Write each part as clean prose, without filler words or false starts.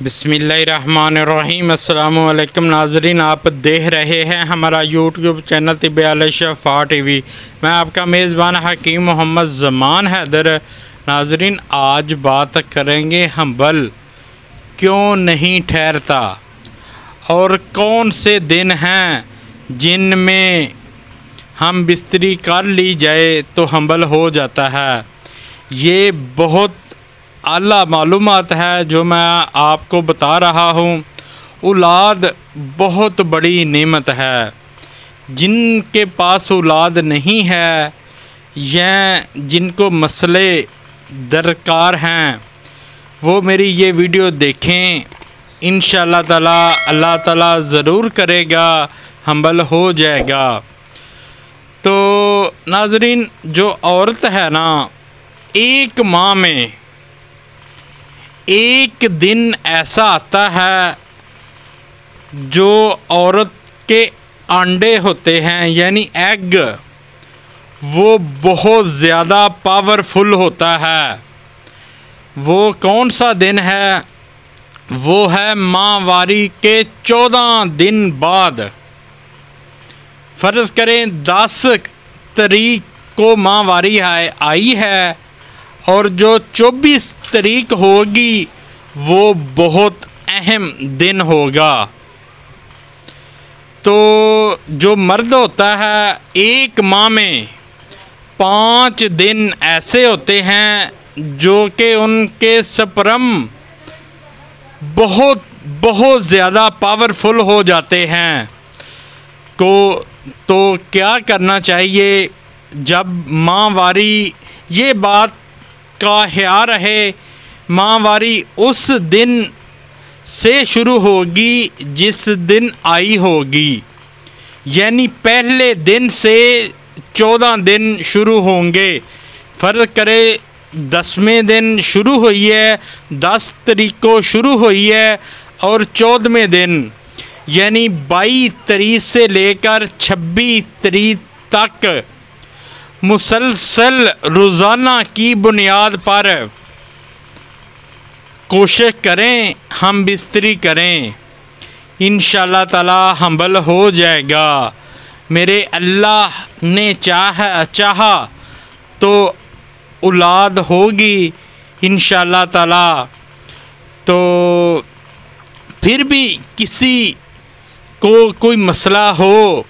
बिस्मिल्लाहिर्रहमानिर्रहीम। अस्सलामुअलैकुम नाज़रीन, आप देख रहे हैं हमारा यूट्यूब चैनल तिब अल-शफ़ा टीवी। मैं आपका मेज़बान हकीम मोहम्मद ज़मान हैदर। नाज़रीन, आज बात करेंगे हंबल क्यों नहीं ठहरता और कौन से दिन हैं जिनमें हम बिस्तरी कर ली जाए तो हंबल हो जाता है। ये बहुत आला मालूमात है जो मैं आपको बता रहा हूँ। औलाद बहुत बड़ी नेमत है। जिनके पास औलाद नहीं है या जिनको मसले दरकार हैं वो मेरी ये वीडियो देखें। इंशाअल्लाह ताला अल्लाह ताला ज़रूर करेगा, हंबल हो जाएगा। तो नाज़रीन, जो औरत है ना, एक माह में एक दिन ऐसा आता है जो औरत के अंडे होते हैं यानी एग, वो बहुत ज़्यादा पावरफुल होता है। वो कौन सा दिन है? वो है माहवारी के 14 दिन बाद। फ़र्ज़ करें 10 तारीख को माहवारी आई है और जो 24 तारीख होगी वो बहुत अहम दिन होगा। तो जो मर्द होता है, एक माह में 5 दिन ऐसे होते हैं जो कि उनके स्पर्म बहुत ज़्यादा पावरफुल हो जाते हैं। तो क्या करना चाहिए? जब माहवारी, ये बात का ख्याल रहे, माहवारी उस दिन से शुरू होगी जिस दिन आई होगी, यानी पहले दिन से 14 दिन शुरू होंगे। फ़र्ज़ करे 10वें दिन शुरू हुई है, 10 तारीख को शुरू हुई है और 14वें दिन यानी 22 तारीख से लेकर 26 तारीख तक मुसलसल रोज़ाना की बुनियाद पर कोशिश करें, हम बिस्तरी करें। इंशाअल्लाह ताला हंबल हो जाएगा। मेरे अल्लाह ने चाहा तो औलाद होगी इंशाअल्लाह ताला। तो फिर भी किसी को कोई मसला हो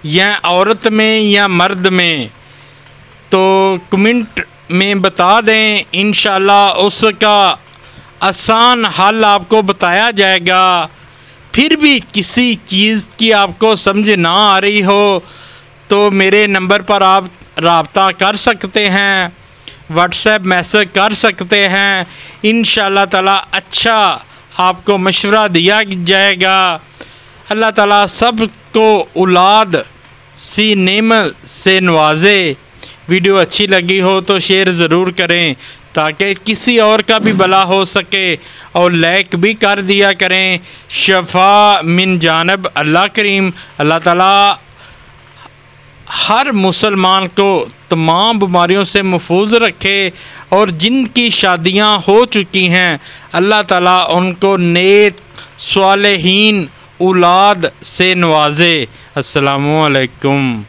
या औरत में या मर्द में, तो कमेंट में बता दें। इंशाअल्लाह उसका आसान हल आपको बताया जाएगा। फिर भी किसी चीज़ की आपको समझ ना आ रही हो तो मेरे नंबर पर आप रब्ता कर सकते हैं, व्हाट्सएप मैसेज कर सकते हैं। इंशाअल्लाह ताला अच्छा आपको मशवरा दिया जाएगा। अल्लाह ताला सब को औलाद सी नेमत से नवाजे। वीडियो अच्छी लगी हो तो शेयर ज़रूर करें ताकि किसी और का भी भला हो सके, और लाइक भी कर दिया करें। शफ़ा मिन जानब अल्लाह करीम। अल्लाह ताला हर मुसलमान को तमाम बीमारियों से महफूज रखे, और जिनकी शादियां हो चुकी हैं अल्लाह ताला उनको नेक स्वालिहीन औलाद से नवाजे। अस्सलामु अलैकुम।